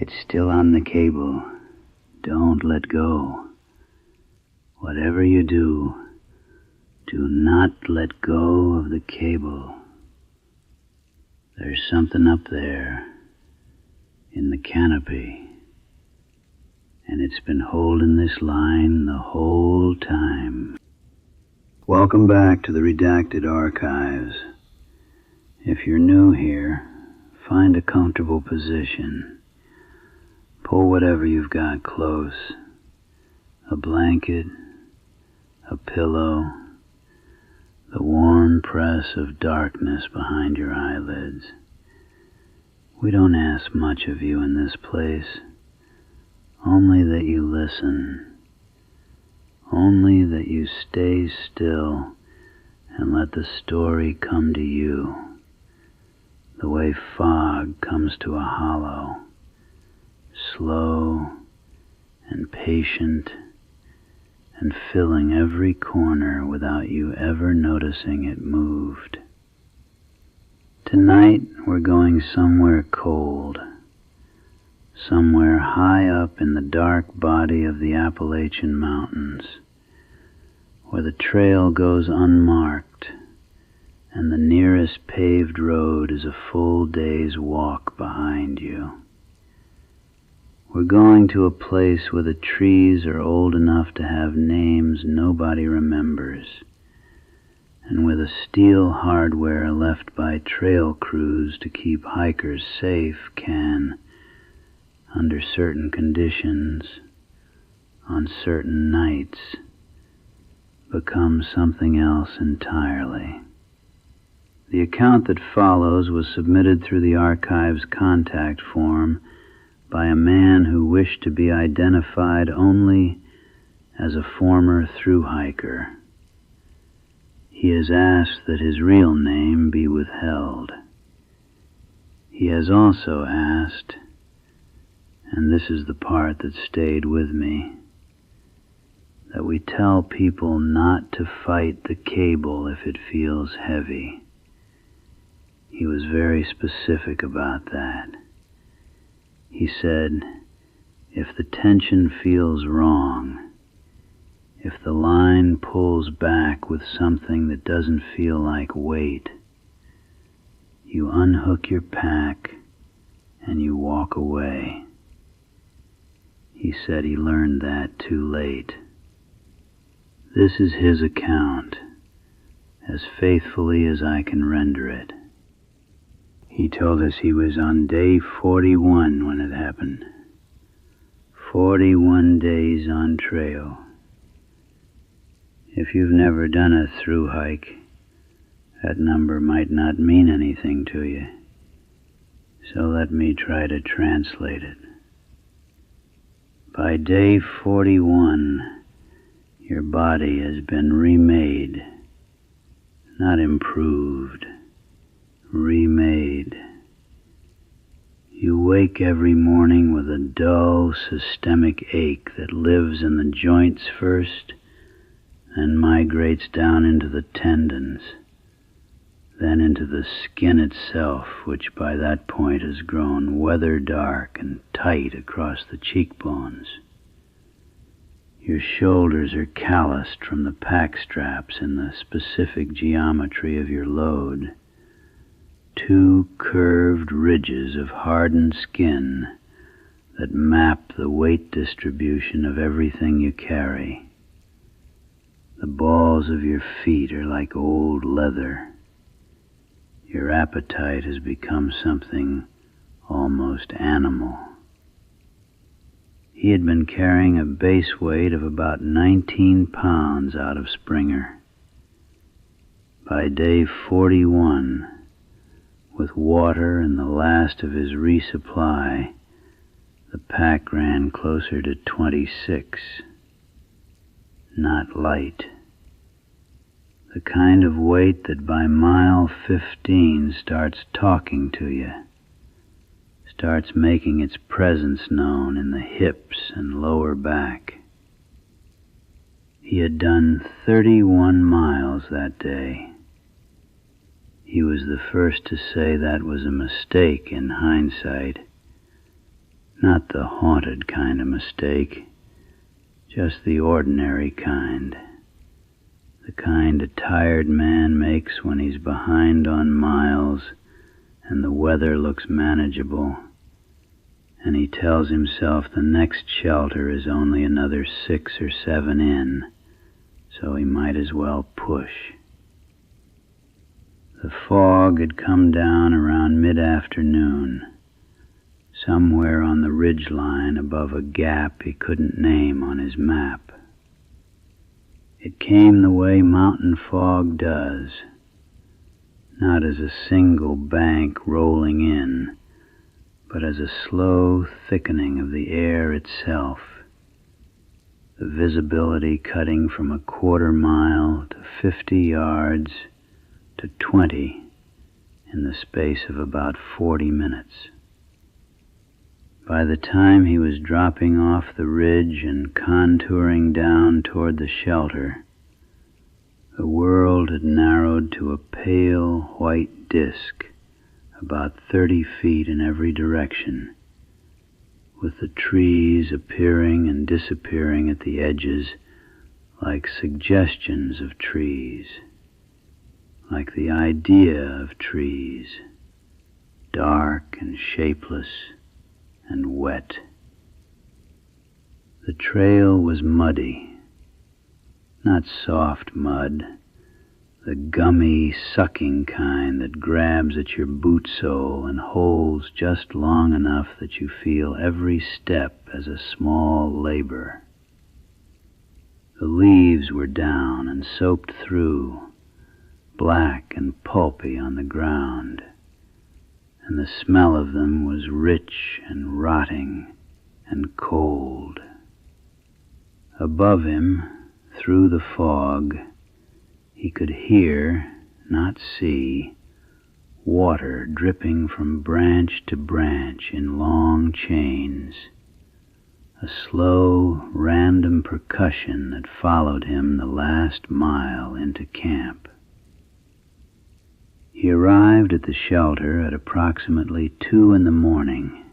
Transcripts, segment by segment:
It's still on the cable. Don't let go. Whatever you do, do not let go of the cable. There's something up there in the canopy, and it's been holding this line the whole time. Welcome back to the Redacted archives. If you're new here, find a comfortable position. Pull whatever you've got close. A blanket, a pillow, the warm press of darkness behind your eyelids. We don't ask much of you in this place, only that you listen, only that you stay still and let the story come to you, the way fog comes to a hollow, slow and patient and filling every corner without you ever noticing it moved. Tonight we're going somewhere cold, somewhere high up in the dark body of the Appalachian mountains, where the trail goes unmarked and the nearest paved road is a full day's walk behind you. We're going to a place where the trees are old enough to have names nobody remembers, and where the steel hardware left by trail crews to keep hikers safe can, under certain conditions, on certain nights, become something else entirely. The account that follows was submitted through the archive's contact form by a man who wished to be identified only as a former thru-hiker. He has asked that his real name be withheld. He has also asked, and this is the part that stayed with me, that we tell people not to fight the cable if it feels heavy. He was very specific about that. He said, if the tension feels wrong, if the line pulls back with something that doesn't feel like weight, you unhook your pack and you walk away. He said he learned that too late. This is his account, as faithfully as I can render it. He told us he was on day 41 when it happened. 41 days on trail. If you've never done a thru hike, that number might not mean anything to you. So let me try to translate it. By day 41, your body has been remade, not improved. Remade. You wake every morning with a dull, systemic ache that lives in the joints first and migrates down into the tendons, then into the skin itself, which by that point has grown weather dark and tight across the cheekbones. Your shoulders are calloused from the pack straps in the specific geometry of your load. Two curved ridges of hardened skin that map the weight distribution of everything you carry. The balls of your feet are like old leather. Your appetite has become something almost animal. He had been carrying a base weight of about 19 pounds out of Springer. By day 41, with water and the last of his resupply, the pack ran closer to 26. Not light. The kind of weight that by mile 15 starts talking to you, starts making its presence known in the hips and lower back. He had done 31 miles that day. He was the first to say that was a mistake in hindsight. Not the haunted kind of mistake, just the ordinary kind. The kind a tired man makes when he's behind on miles and the weather looks manageable, and he tells himself the next shelter is only another 6 or 7 in, so he might as well push. The fog had come down around mid-afternoon, somewhere on the ridge line above a gap he couldn't name on his map. It came the way mountain fog does, not as a single bank rolling in, but as a slow thickening of the air itself, the visibility cutting from a 1/4 mile to 50 yards to 20 in the space of about 40 minutes. By the time he was dropping off the ridge and contouring down toward the shelter, the world had narrowed to a pale white disk about 30 feet in every direction, with the trees appearing and disappearing at the edges like suggestions of trees, like the idea of trees, dark and shapeless and wet. The trail was muddy, not soft mud, the gummy, sucking kind that grabs at your boot sole and holds just long enough that you feel every step as a small labor. The leaves were down and soaked through, black and pulpy on the ground, and the smell of them was rich and rotting and cold. Above him, through the fog, he could hear, not see, water dripping from branch to branch in long chains, a slow, random percussion that followed him the last mile into camp. He arrived at the shelter at approximately 2 in the morning.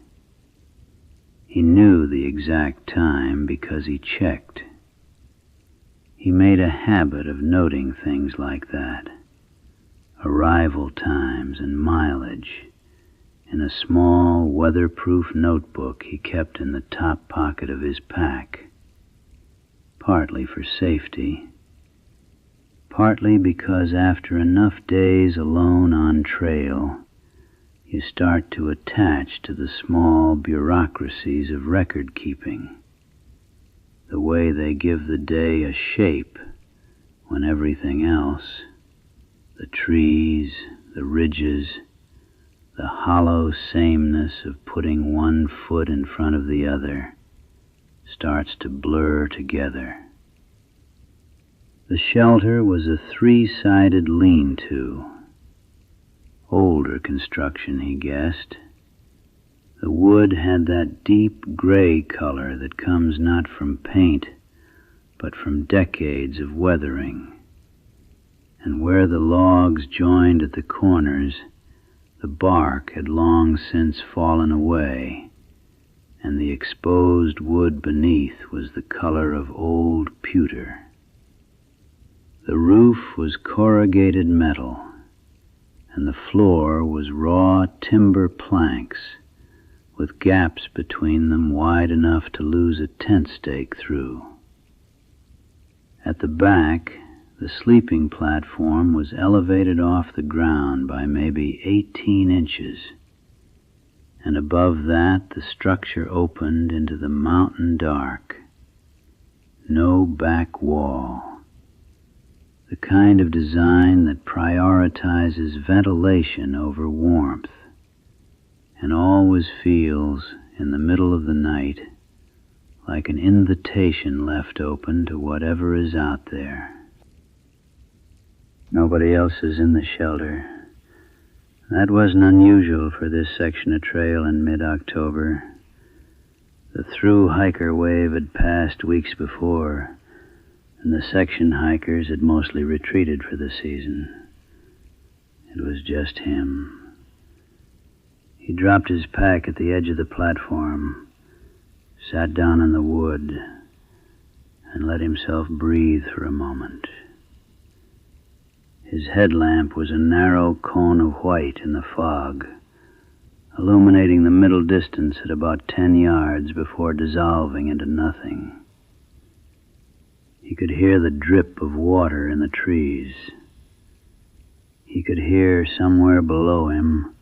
He knew the exact time because he checked. He made a habit of noting things like that, arrival times and mileage, in a small weatherproof notebook he kept in the top pocket of his pack, partly for safety, partly because after enough days alone on trail, you start to attach to the small bureaucracies of record-keeping, the way they give the day a shape when everything else, the trees, the ridges, the hollow sameness of putting one foot in front of the other, starts to blur together. The shelter was a 3-sided lean-to, older construction, he guessed. The wood had that deep gray color that comes not from paint, but from decades of weathering. And where the logs joined at the corners, the bark had long since fallen away, and the exposed wood beneath was the color of old pewter. The roof was corrugated metal, and the floor was raw timber planks, with gaps between them wide enough to lose a tent stake through. At the back, the sleeping platform was elevated off the ground by maybe 18 inches, and above that the structure opened into the mountain dark. No back wall. The kind of design that prioritizes ventilation over warmth, and always feels, in the middle of the night, like an invitation left open to whatever is out there. Nobody else is in the shelter. That wasn't unusual for this section of trail in mid-October. The through hiker wave had passed weeks before, and the section hikers had mostly retreated for the season. It was just him. He dropped his pack at the edge of the platform, sat down in the wood, and let himself breathe for a moment. His headlamp was a narrow cone of white in the fog, illuminating the middle distance at about 10 yards before dissolving into nothing. He could hear the drip of water in the trees. He could hear, somewhere below him,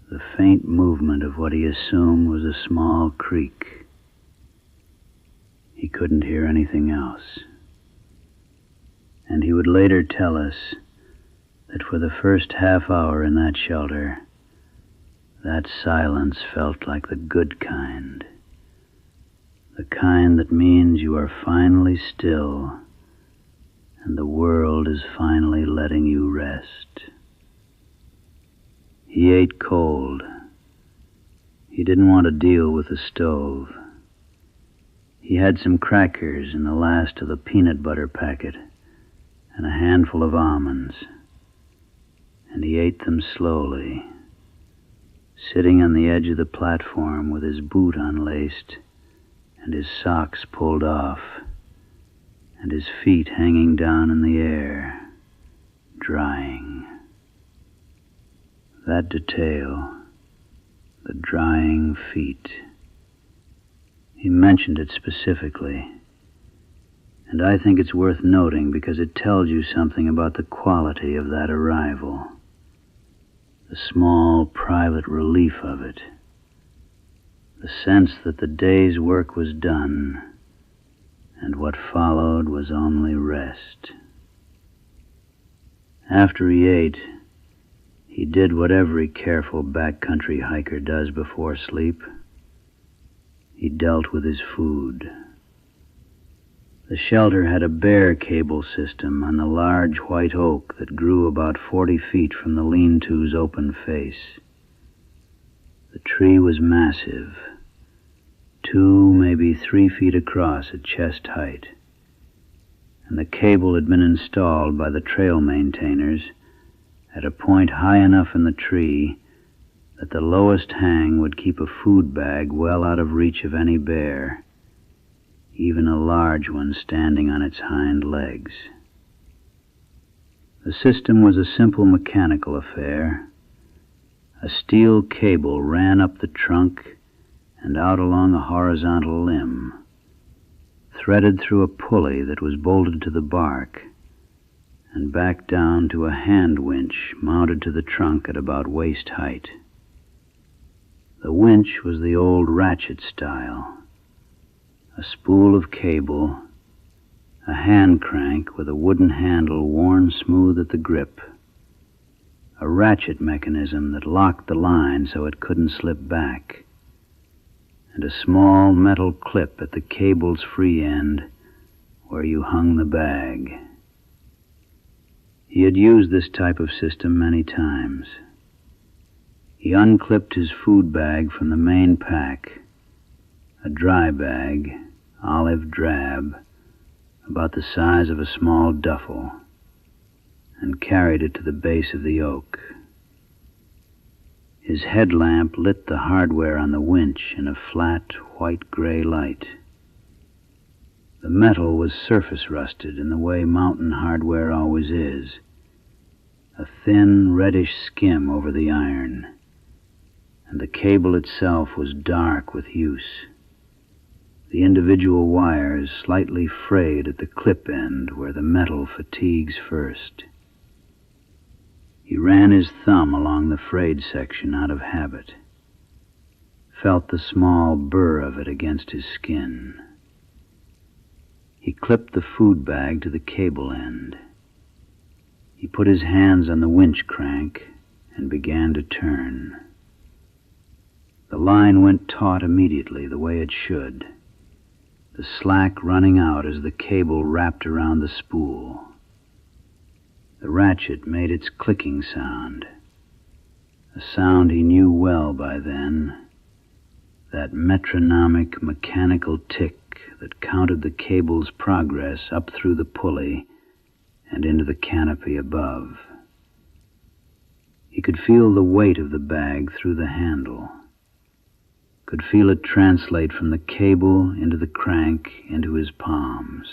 the faint movement of what he assumed was a small creek. He couldn't hear anything else. And he would later tell us that for the first half hour in that shelter, that silence felt like the good kind, the kind that means you are finally still and the world is finally letting you rest. He ate cold. He didn't want to deal with the stove. He had some crackers and the last of the peanut butter packet and a handful of almonds, and he ate them slowly, sitting on the edge of the platform with his boot unlaced and his socks pulled off and his feet hanging down in the air, drying. That detail, the drying feet, he mentioned it specifically, and I think it's worth noting because it tells you something about the quality of that arrival, the small private relief of it, the sense that the day's work was done and what followed was only rest. After he ate, he did what every careful backcountry hiker does before sleep. He dealt with his food. The shelter had a bare cable system on the large white oak that grew about 40 feet from the lean-to's open face. The tree was massive, 2, maybe 3 feet across at chest height, and the cable had been installed by the trail maintainers at a point high enough in the tree that the lowest hang would keep a food bag well out of reach of any bear, even a large one standing on its hind legs. The system was a simple mechanical affair. A steel cable ran up the trunk and out along a horizontal limb, threaded through a pulley that was bolted to the bark, and back down to a hand winch mounted to the trunk at about waist height. The winch was the old ratchet style, a spool of cable, a hand crank with a wooden handle worn smooth at the grip, a ratchet mechanism that locked the line so it couldn't slip back, and a small metal clip at the cable's free end where you hung the bag. He had used this type of system many times. He unclipped his food bag from the main pack, a dry bag, olive drab, about the size of a small duffel, and carried it to the base of the oak. His headlamp lit the hardware on the winch in a flat, white-gray light. The metal was surface rusted in the way mountain hardware always is, a thin, reddish skim over the iron, and the cable itself was dark with use, the individual wires slightly frayed at the clip end where the metal fatigues first. He ran his thumb along the frayed section out of habit, felt the small burr of it against his skin. He clipped the food bag to the cable end. He put his hands on the winch crank and began to turn. The line went taut immediately, the way it should, the slack running out as the cable wrapped around the spool. The ratchet made its clicking sound, a sound he knew well by then, that metronomic mechanical tick that counted the cable's progress up through the pulley and into the canopy above. He could feel the weight of the bag through the handle. could feel it translate from the cable into the crank into his palms.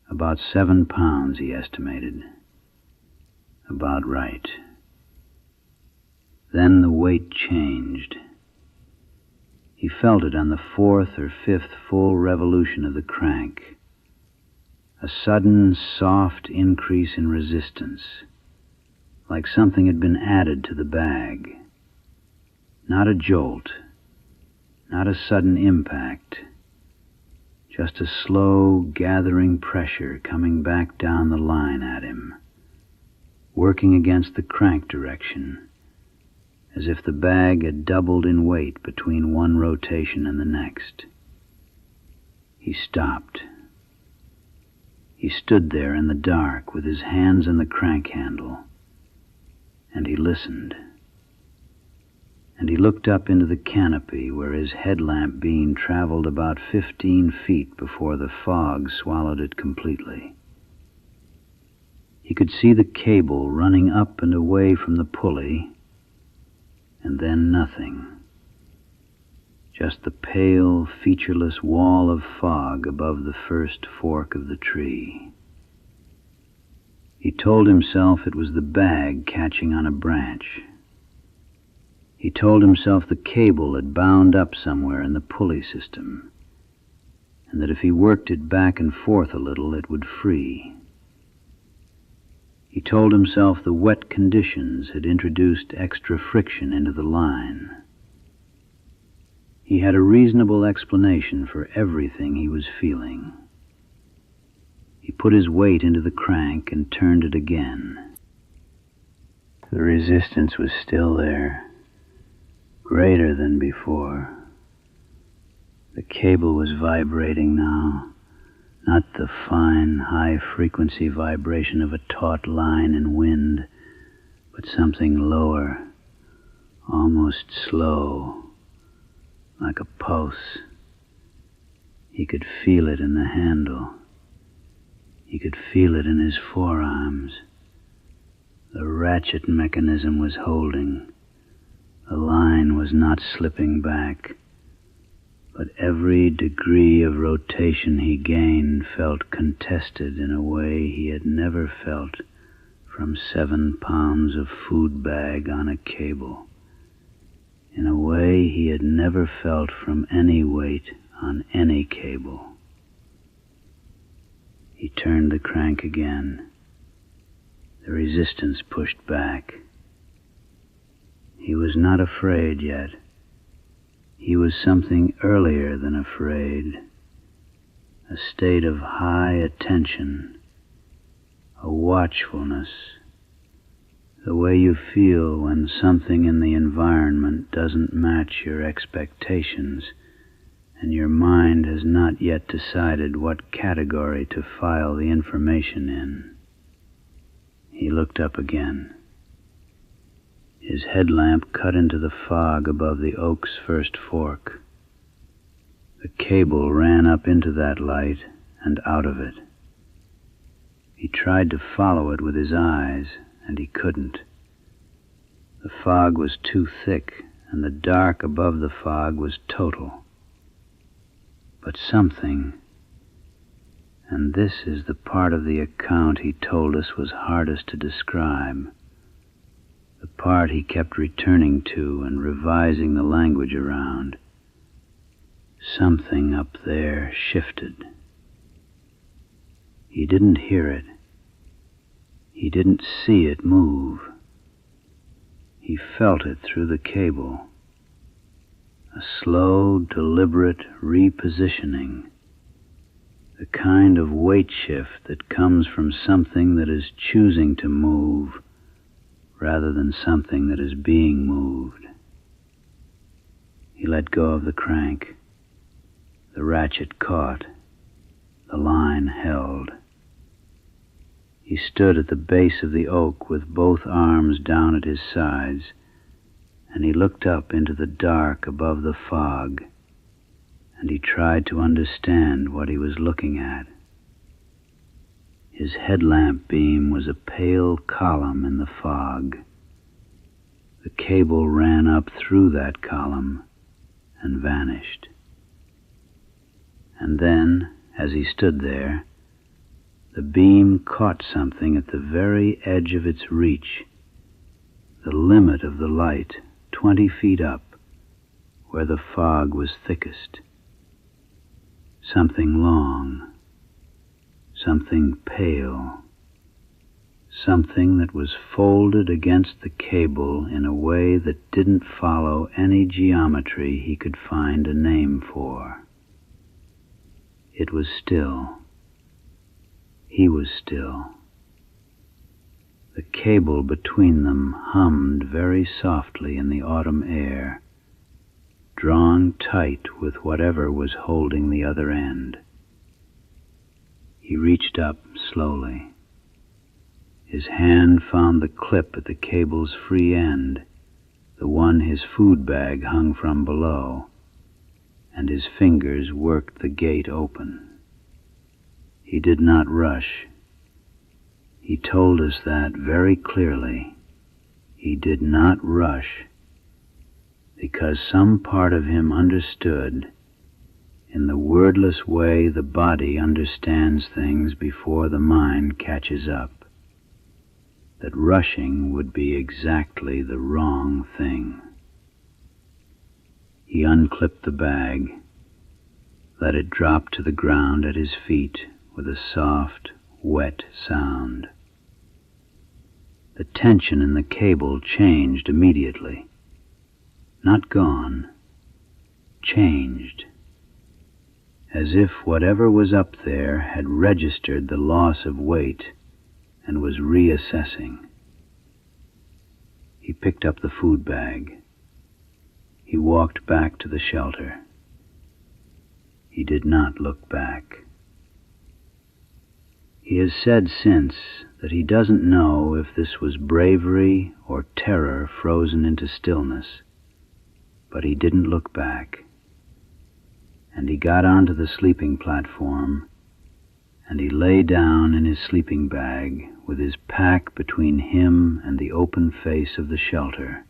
About 7 pounds, he estimated. About right. Then the weight changed. He felt it on the 4th or 5th full revolution of the crank. A sudden, soft increase in resistance, like something had been added to the bag. Not a jolt, not a sudden impact, just a slow, gathering pressure coming back down the line at him, working against the crank direction, as if the bag had doubled in weight between one rotation and the next. He stopped. He stood there in the dark with his hands on the crank handle, and he listened. And he looked up into the canopy where his headlamp beam traveled about 15 feet before the fog swallowed it completely. He could see the cable running up and away from the pulley, and then nothing. Just the pale, featureless wall of fog above the first fork of the tree. He told himself it was the bag catching on a branch. He told himself the cable had bound up somewhere in the pulley system, and that if he worked it back and forth a little, it would free. He told himself the wet conditions had introduced extra friction into the line. He had a reasonable explanation for everything he was feeling. He put his weight into the crank and turned it again. The resistance was still there, greater than before. The cable was vibrating now, not the fine, high-frequency vibration of a taut line in wind, but something lower, almost slow, like a pulse. He could feel it in the handle. He could feel it in his forearms. The ratchet mechanism was holding. The line was not slipping back, but every degree of rotation he gained felt contested in a way he had never felt from 7 pounds of food bag on a cable, in a way he had never felt from any weight on any cable. He turned the crank again. The resistance pushed back. He was not afraid yet. He was something earlier than afraid, a state of high attention, a watchfulness, the way you feel when something in the environment doesn't match your expectations and your mind has not yet decided what category to file the information in. He looked up again. His headlamp cut into the fog above the oak's first fork. The cable ran up into that light and out of it. He tried to follow it with his eyes, and he couldn't. The fog was too thick, and the dark above the fog was total. But something, and this is the part of the account he told us was hardest to describe, the part he kept returning to and revising the language around. Something up there shifted. He didn't hear it. He didn't see it move. He felt it through the cable. A slow, deliberate repositioning. The kind of weight shift that comes from something that is choosing to move rather than something that is being moved. He let go of the crank. The ratchet caught. The line held. He stood at the base of the oak with both arms down at his sides, and he looked up into the dark above the fog, and he tried to understand what he was looking at. His headlamp beam was a pale column in the fog. The cable ran up through that column and vanished. And then, as he stood there, the beam caught something at the very edge of its reach, the limit of the light, 20 feet up, where the fog was thickest. Something long, something pale, something that was folded against the cable in a way that didn't follow any geometry he could find a name for. It was still. He was still. The cable between them hummed very softly in the autumn air, drawn tight with whatever was holding the other end. He reached up slowly. His hand found the clip at the cable's free end, the one his food bag hung from below, and his fingers worked the gate open. He did not rush. He told us that very clearly. He did not rush, because some part of him understood, in the wordless way the body understands things before the mind catches up, that rushing would be exactly the wrong thing. He unclipped the bag, let it drop to the ground at his feet with a soft, wet sound. The tension in the cable changed immediately. Not gone, changed, as if whatever was up there had registered the loss of weight and was reassessing. He picked up the food bag. He walked back to the shelter. He did not look back. He has said since that he doesn't know if this was bravery or terror frozen into stillness, but he didn't look back. And he got onto the sleeping platform, and he lay down in his sleeping bag with his pack between him and the open face of the shelter.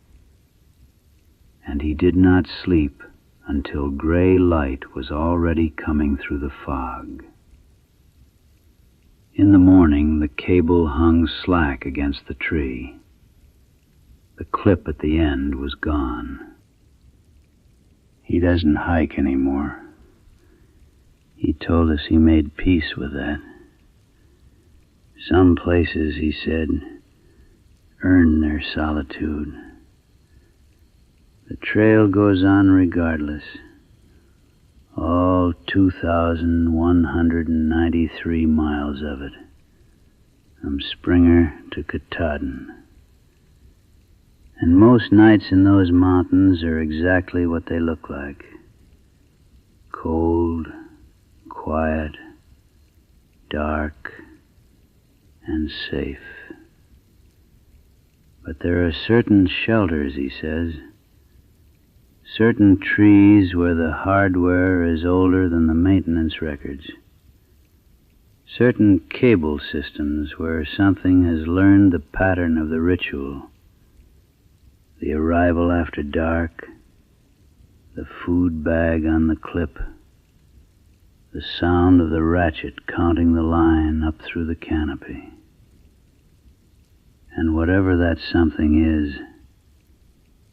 And he did not sleep until gray light was already coming through the fog. In the morning, the cable hung slack against the tree. The clip at the end was gone. He doesn't hike anymore. He told us he made peace with that. Some places, he said, earn their solitude. The trail goes on regardless. All 2,193 miles of it, from Springer to Katahdin. And most nights in those mountains are exactly what they look like. Cold, quiet, dark, and safe. But there are certain shelters, he says, certain trees where the hardware is older than the maintenance records, certain cable systems where something has learned the pattern of the ritual, the arrival after dark, the food bag on the clip, the sound of the ratchet counting the line up through the canopy. And whatever that something is,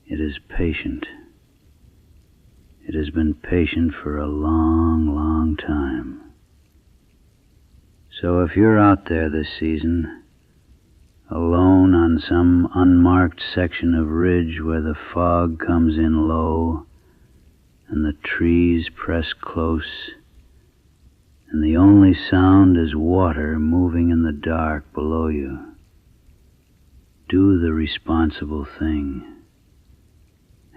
it is patient. It has been patient for a long, long time. So if you're out there this season, alone on some unmarked section of ridge where the fog comes in low and the trees press close, and the only sound is water moving in the dark below you, do the responsible thing.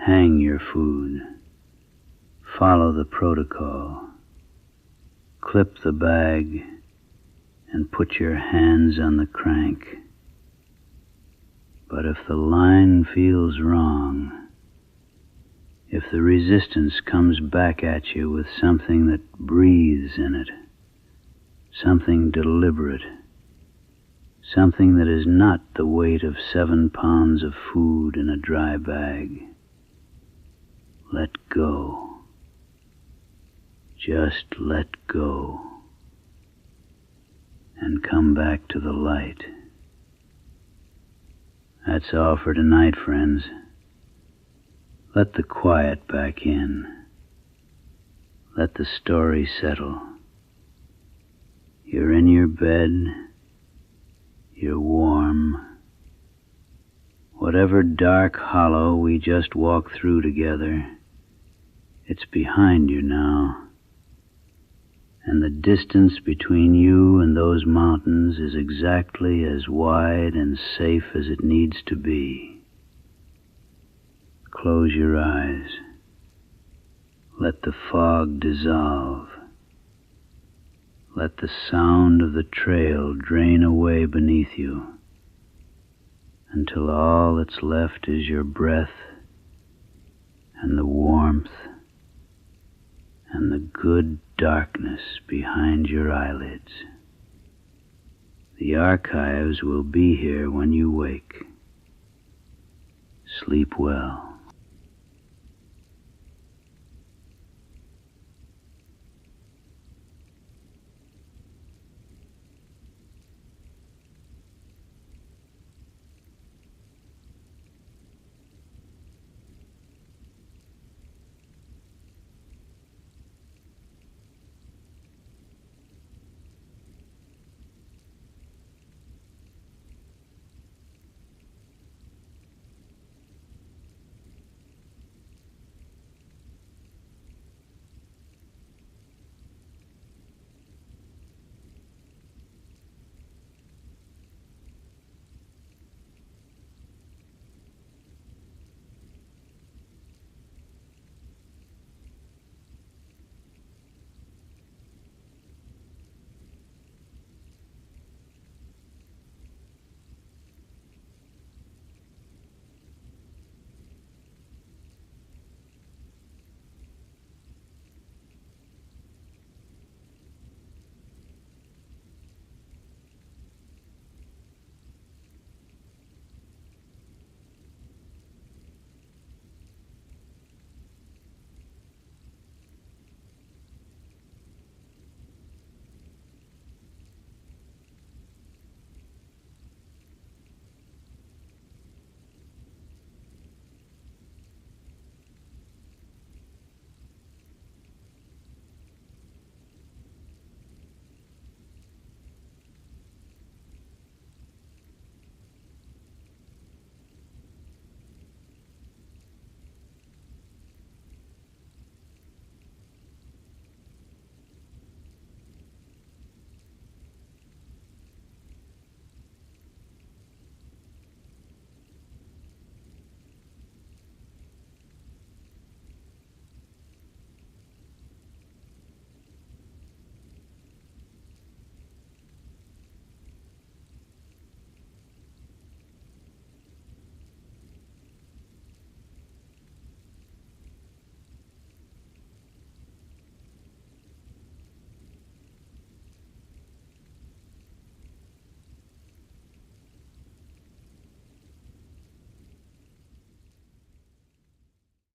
Hang your food. Follow the protocol. Clip the bag and put your hands on the crank. But if the line feels wrong, if the resistance comes back at you with something that breathes in it, something deliberate, something that is not the weight of 7 pounds of food in a dry bag, let go. Just let go and come back to the light. That's all for tonight, friends. Let the quiet back in. Let the story settle. You're in your bed. You're warm. Whatever dark hollow we just walked through together, it's behind you now. And the distance between you and those mountains is exactly as wide and safe as it needs to be. Close your eyes. Let the fog dissolve. Let the sound of the trail drain away beneath you until all that's left is your breath and the warmth and the good darkness behind your eyelids. The archives will be here when you wake. Sleep well.